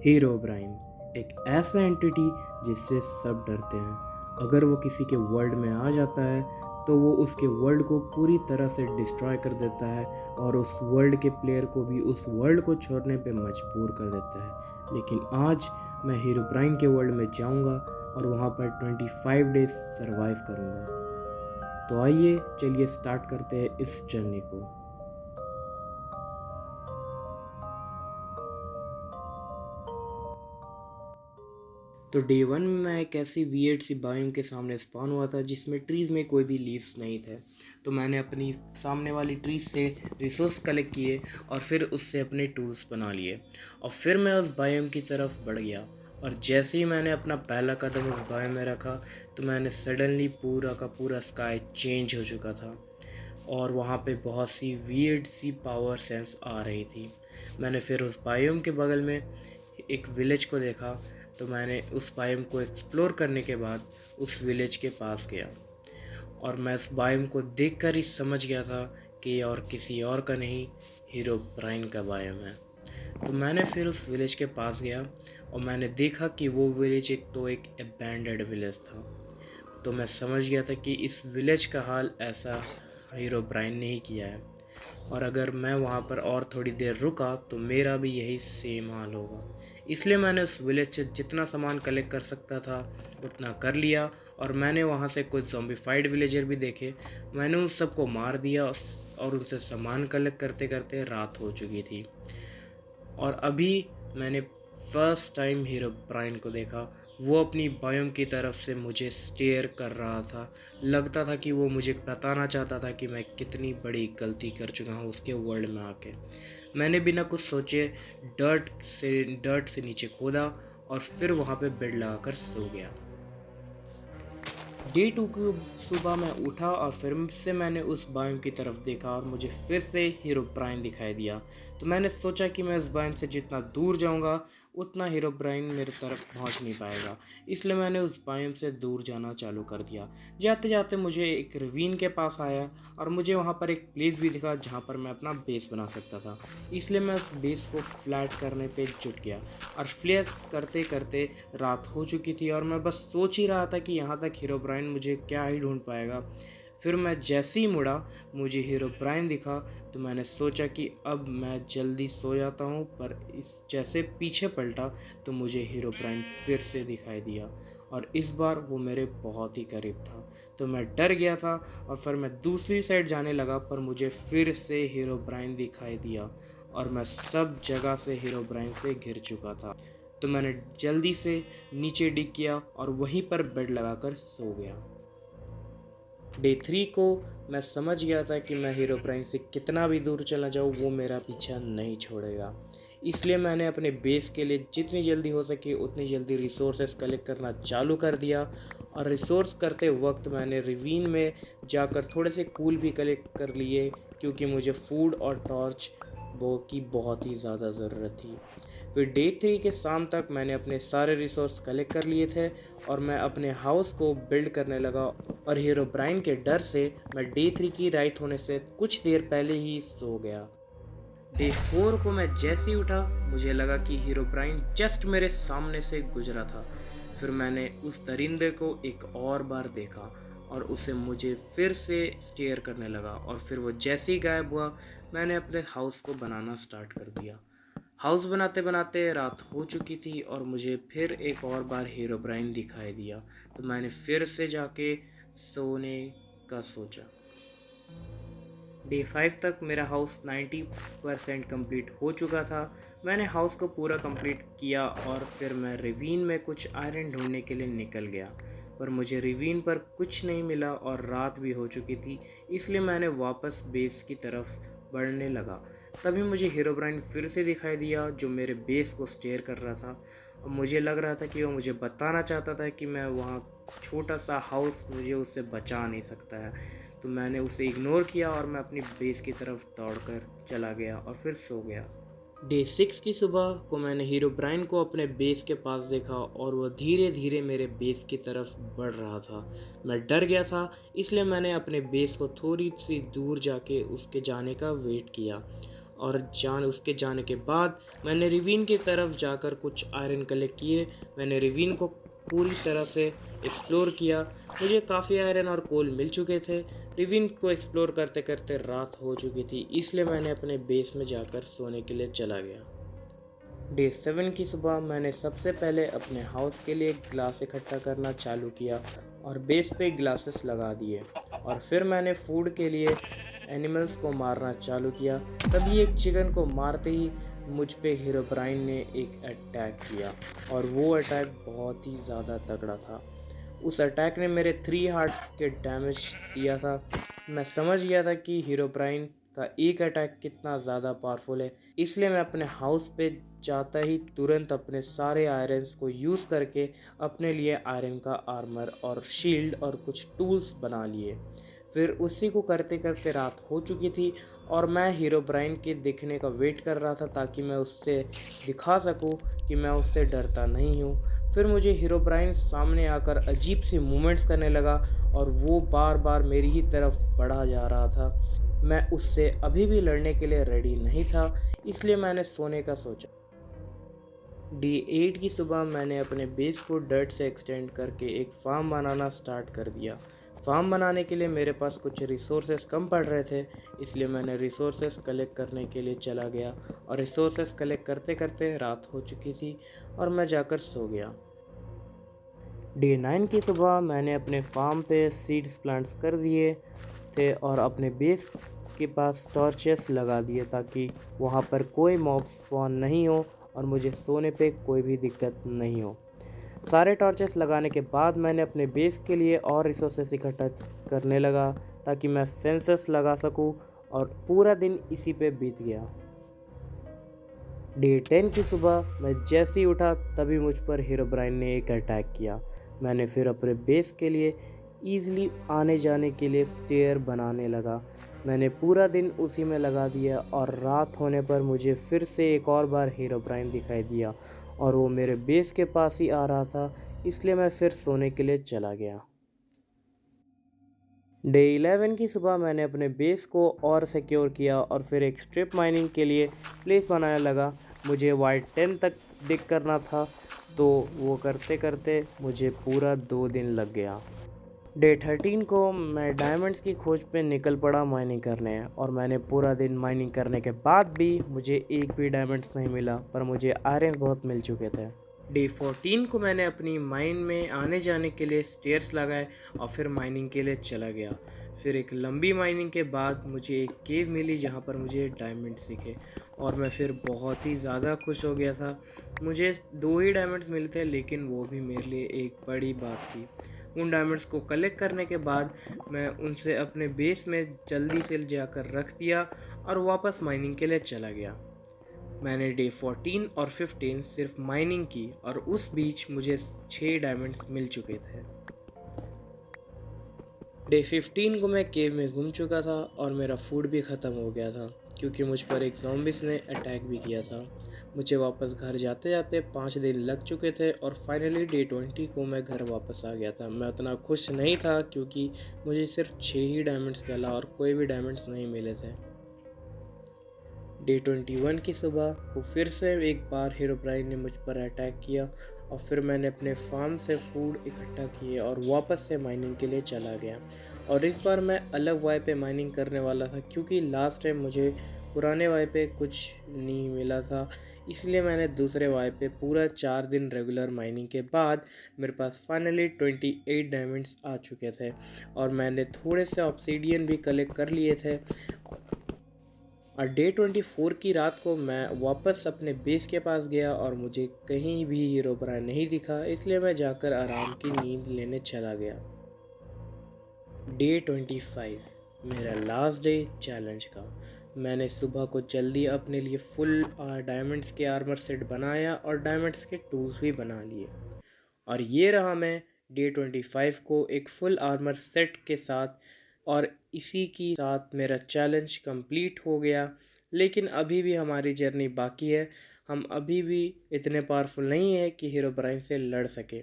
Herobrine एक ऐसा entity जिससे सब डरते हैं। अगर वो किसी के वर्ल्ड में आ जाता है तो वो उसके वर्ल्ड को पूरी तरह से डिस्ट्रॉय कर देता है और उस वर्ल्ड के प्लेयर को भी उस वर्ल्ड को छोड़ने पे मजबूर कर देता है। लेकिन आज मैं हीरोब्राइन के वर्ल्ड में जाऊंगा और वहाँ पर 25 डेज सरवाइव करूंगा। तो आइए चलिए स्टार्ट करते हैं इस जर्नी को। तो डे वन में मैं एक ऐसी वियर्ड सी बायोम के सामने स्पॉन हुआ था जिसमें ट्रीज़ में कोई भी लीव्स नहीं थे। तो मैंने अपनी सामने वाली ट्रीज से रिसोर्स कलेक्ट किए और फिर उससे अपने टूल्स बना लिए और फिर मैं उस बायोम की तरफ बढ़ गया। और जैसे ही मैंने अपना पहला कदम उस बायोम में रखा तो मैंने सडनली पूरा का पूरा स्काई चेंज हो चुका था और वहाँ पे बहुत सी वियर्ड सी पावर सेंस आ रही थी। मैंने फिर उस बायोम के बगल में एक विलेज को देखा। तो मैंने उस बायोम को एक्सप्लोर करने के बाद उस विलेज के पास गया और मैं उस बायोम को देखकर ही समझ गया था कि ये और किसी और का नहीं, हीरोब्राइन का बायोम है। तो मैंने फिर उस विलेज के पास गया और मैंने देखा कि वो विलेज एक अबैंडन्ड विलेज था। तो मैं समझ गया था कि इस विलेज का हाल ऐसा हीरोब्राइन ने ही किया है और अगर मैं वहाँ पर और थोड़ी देर रुका तो मेरा भी यही सेम हाल होगा। इसलिए मैंने उस विलेज से जितना सामान कलेक्ट कर सकता था उतना कर लिया और मैंने वहाँ से कुछ ज़ॉम्बीफाइड विलेजर भी देखे। मैंने उन सबको मार दिया और उनसे सामान कलेक्ट करते करते रात हो चुकी थी। और अभी मैंने फर्स्ट टाइम हीरोब्राइन को देखा। वो अपनी बायोम की तरफ से मुझे स्टेयर कर रहा था। लगता था कि वो मुझे बताना चाहता था कि मैं कितनी बड़ी गलती कर चुका हूँ उसके वर्ल्ड में आके। मैंने बिना कुछ सोचे डर्ट से नीचे खोदा और फिर वहाँ पे बेड लगाकर सो गया। डे टू की सुबह मैं उठा और फिर से मैंने उस बायोम की तरफ देखा और मुझे फिर से हीरोब्राइन दिखाई दिया। तो मैंने सोचा कि मैं उस बायोम से जितना दूर जाऊंगा उतना हीरोब्राइन मेरे तरफ पहुंच नहीं पाएगा। इसलिए मैंने उस बायोम से दूर जाना चालू कर दिया। जाते जाते मुझे एक रवीन के पास आया और मुझे वहाँ पर एक प्लेस भी दिखा जहाँ पर मैं अपना बेस बना सकता था। इसलिए मैं उस बेस को फ्लैट करने पे जुट गया और फ्लैट करते करते रात हो चुकी थी और मैं बस सोच ही रहा था कि यहाँ तक हीरोब्राइन मुझे क्या ही ढूंढ पाएगा। फिर मैं जैसे ही मुड़ा मुझे हीरोब्राइन दिखा। तो मैंने सोचा कि अब मैं जल्दी सो जाता हूँ, पर इस जैसे पीछे पलटा तो मुझे हीरोब्राइन फिर से दिखाई दिया और इस बार वो मेरे बहुत ही करीब था। तो मैं डर गया था और फिर मैं दूसरी साइड जाने लगा, पर मुझे फिर से हीरोब्राइन दिखाई दिया और मैं सब जगह से हीरोब्राइन से घिर चुका था। तो मैंने जल्दी से नीचे डिग किया और वहीं पर बेड लगाकर सो गया। डे 3 को मैं समझ गया था कि मैं हीरोब्राइन से कितना भी दूर चला जाऊँ वो मेरा पीछा नहीं छोड़ेगा। इसलिए मैंने अपने बेस के लिए जितनी जल्दी हो सके उतनी जल्दी रिसोर्सेस कलेक्ट करना चालू कर दिया और रिसोर्स करते वक्त मैंने रिवीन में जाकर थोड़े से कूल भी कलेक्ट कर लिए, क्योंकि मुझे फूड और टॉर्च वो की बहुत ही ज़्यादा ज़रूरत थी। फिर डे 3 के शाम तक मैंने अपने सारे रिसोर्स कलेक्ट कर लिए थे और मैं अपने हाउस को बिल्ड करने लगा और हीरोब्राइन के डर से मैं डे 3 की राइट होने से कुछ देर पहले ही सो गया। डे 4 को मैं जैसे ही उठा मुझे लगा कि हीरोब्राइन जस्ट मेरे सामने से गुजरा था। फिर मैंने उस दरिंदे को एक और बार देखा और उसे मुझे फिर से स्टेयर करने लगा और फिर वो जैसे ही गायब हुआ मैंने अपने हाउस को बनाना स्टार्ट कर दिया। हाउस बनाते बनाते रात हो चुकी थी और मुझे फिर एक और बार हीरोब्राइन दिखाई दिया। तो मैंने फिर से जाके सोने का सोचा। डे 5 तक मेरा हाउस 90% कंप्लीट हो चुका था। मैंने हाउस को पूरा कंप्लीट किया और फिर मैं रिवीन में कुछ आयरन ढूंढने के लिए निकल गया, पर मुझे रिवीन पर कुछ नहीं मिला और रात भी हो चुकी थी। इसलिए मैंने वापस बेस की तरफ बढ़ने लगा। तभी मुझे हीरोब्राइन फिर से दिखाई दिया जो मेरे बेस को स्टेयर कर रहा था और मुझे लग रहा था कि वो मुझे बताना चाहता था कि मैं वहाँ छोटा सा हाउस मुझे उससे बचा नहीं सकता है। तो मैंने उसे इग्नोर किया और मैं अपनी बेस की तरफ दौड़कर चला गया और फिर सो गया। डे 6 की सुबह को मैंने हीरोब्राइन को अपने बेस के पास देखा और वह धीरे धीरे मेरे बेस की तरफ बढ़ रहा था। मैं डर गया था, इसलिए मैंने अपने बेस को थोड़ी सी दूर जाके उसके जाने का वेट किया और उसके जाने के बाद मैंने रिवीन की तरफ जाकर कुछ आयरन कलेक्ट किए। मैंने रिवीन को पूरी तरह से एक्सप्लोर किया। मुझे काफ़ी आयरन और कोल मिल चुके थे। रिवीन को एक्सप्लोर करते करते रात हो चुकी थी, इसलिए मैंने अपने बेस में जाकर सोने के लिए चला गया। डे 7 की सुबह मैंने सबसे पहले अपने हाउस के लिए ग्लास इकट्ठा करना चालू किया और बेस पे ग्लासेस लगा दिए, और फिर मैंने फूड के लिए एनिमल्स को मारना चालू किया। तभी एक चिकन को मारते ही मुझ पे हीरोब्राइन ने एक अटैक किया, और वो अटैक बहुत ही ज़्यादा तगड़ा था। उस अटैक ने मेरे 3 हार्ट्स के डैमेज दिया था। मैं समझ गया था कि हीरोब्राइन का एक अटैक कितना ज़्यादा पावरफुल है, इसलिए मैं अपने हाउस पे जाता ही तुरंत अपने सारे आयरन्स को यूज़ करके अपने लिए आयरन का आर्मर और शील्ड और कुछ टूल्स बना लिए। फिर उसी को करते करते रात हो चुकी थी, और मैं हीरोब्राइन के दिखने का वेट कर रहा था ताकि मैं उससे दिखा सकूं कि मैं उससे डरता नहीं हूं। फिर मुझे हीरोब्राइन सामने आकर अजीब सी मूवमेंट्स करने लगा, और वो बार बार मेरी ही तरफ बढ़ा जा रहा था। मैं उससे अभी भी लड़ने के लिए रेडी नहीं था, इसलिए मैंने सोने का सोचा। डे 8 की सुबह मैंने अपने बेस को डर्ट से एक्सटेंड करके एक फार्म बनाना स्टार्ट कर दिया। फार्म बनाने के लिए मेरे पास कुछ रिसोर्सेस कम पड़ रहे थे, इसलिए मैंने रिसोर्सेस कलेक्ट करने के लिए चला गया, और रिसोर्सेस कलेक्ट करते करते रात हो चुकी थी और मैं जाकर सो गया। डे 9 की सुबह मैंने अपने फार्म पे सीड्स प्लांट्स कर दिए थे और अपने बेस के पास टॉर्चेस लगा दिए ताकि वहाँ पर कोई मॉब स्पॉन नहीं हो और मुझे सोने पे कोई भी दिक्कत नहीं हो। सारे टॉर्चेस लगाने के बाद मैंने अपने बेस के लिए और रिसोर्सेस इकट्ठा करने लगा ताकि मैं फेंसेस लगा सकूं, और पूरा दिन इसी पे बीत गया। डे 10 की सुबह मैं जैसे ही उठा तभी मुझ पर हीरोब्राइन ने एक अटैक किया। मैंने फिर अपने बेस के लिए ईज़िली आने जाने के लिए स्टेयर बनाने लगा। मैंने पूरा दिन उसी में लगा दिया, और रात होने पर मुझे फिर से एक और बार हीरोब्राइन दिखाई दिया, और वो मेरे बेस के पास ही आ रहा था, इसलिए मैं फिर सोने के लिए चला गया। डे 11 की सुबह मैंने अपने बेस को और सिक्योर किया और फिर एक स्ट्रिप माइनिंग के लिए प्लेस बनाने लगा। मुझे वाइट 10 तक डिग करना था, तो वो करते करते मुझे पूरा 2 दिन लग गया। डे 13 को मैं डायमंड्स की खोज पे निकल पड़ा माइनिंग करने, और मैंने पूरा दिन माइनिंग करने के बाद भी मुझे एक भी डायमंड्स नहीं मिला, पर मुझे आयरन बहुत मिल चुके थे। डे 14 को मैंने अपनी माइन में आने जाने के लिए स्टेयर्स लगाए और फिर माइनिंग के लिए चला गया। फिर एक लंबी माइनिंग के बाद मुझे एक केव मिली जहाँ पर मुझे डायमंड्स दिखे, और मैं फिर बहुत ही ज़्यादा खुश हो गया था। मुझे 2 ही डायमंड्स मिले थे, लेकिन वो भी मेरे लिए एक बड़ी बात थी। उन डायमंड्स को कलेक्ट करने के बाद मैं उनसे अपने बेस में जल्दी से जाकर रख दिया और वापस माइनिंग के लिए चला गया। मैंने डे 14 और 15 सिर्फ माइनिंग की, और उस बीच मुझे 6 डायमंड्स मिल चुके थे। डे 15 को मैं केव में घूम चुका था और मेरा फूड भी ख़त्म हो गया था, क्योंकि मुझ पर एक ज़ॉम्बिस ने अटैक भी किया था। मुझे वापस घर जाते जाते 5 दिन लग चुके थे, और फाइनली डे 20 को मैं घर वापस आ गया था। मैं उतना खुश नहीं था क्योंकि मुझे सिर्फ 6 ही डायमंड्स के अलावा और कोई भी डायमंड्स नहीं मिले थे। डे 21 की सुबह को फिर से एक बार हीरोब्राइन ने मुझ पर अटैक किया, और फिर मैंने अपने फार्म से फूड इकट्ठा किए और वापस से माइनिंग के लिए चला गया। और इस बार मैं अलग वाई पे माइनिंग करने वाला था, क्योंकि लास्ट टाइम मुझे पुराने वाई पे कुछ नहीं मिला था, इसलिए मैंने दूसरे वाई पे पूरा 4 दिन रेगुलर माइनिंग के बाद मेरे पास फाइनली 28 डायमंड्स आ चुके थे, और मैंने थोड़े से ऑब्सीडियन भी कलेक्ट कर लिए थे। और डे 24 की रात को मैं वापस अपने बेस के पास गया और मुझे कहीं भी हीरोब्राइन नहीं दिखा, इसलिए मैं जाकर आराम की नींद लेने चला गया। डे 25 मेरा लास्ट डे चैलेंज का। मैंने सुबह को जल्दी अपने लिए फुल डायमंड्स के आर्मर सेट बनाया और डायमंड्स के टूल्स भी बना लिए, और ये रहा मैं डे 25 को एक फुल आर्मर सेट के साथ, और इसी के साथ मेरा चैलेंज कंप्लीट हो गया। लेकिन अभी भी हमारी जर्नी बाकी है। हम अभी भी इतने पावरफुल नहीं है कि हीरोब्राइन से लड़ सके।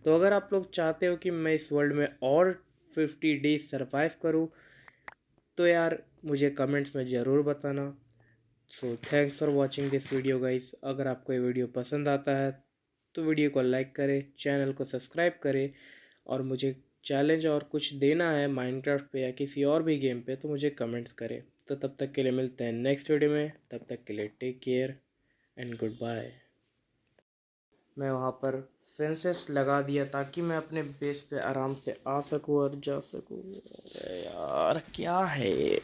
तो अगर आप लोग चाहते हो कि मैं इस वर्ल्ड में और 50 डेज सर्वाइव करूं, तो यार मुझे कमेंट्स में ज़रूर बताना। So thanks for watching this video guys. अगर आपको ये वीडियो पसंद आता है तो वीडियो को लाइक करें, चैनल को सब्सक्राइब करें, और मुझे चैलेंज और कुछ देना है माइनक्राफ्ट पे या किसी और भी गेम पे तो मुझे कमेंट्स करें। तो तब तक के लिए मिलते हैं नेक्स्ट वीडियो में, तब तक के लिए take care and good bye. मैं वहाँ पर फेंसेस लगा दिया ताकि मैं अपने बेस पे आराम से आ सकूँ और जा सकूँ। अरे यार क्या है ये?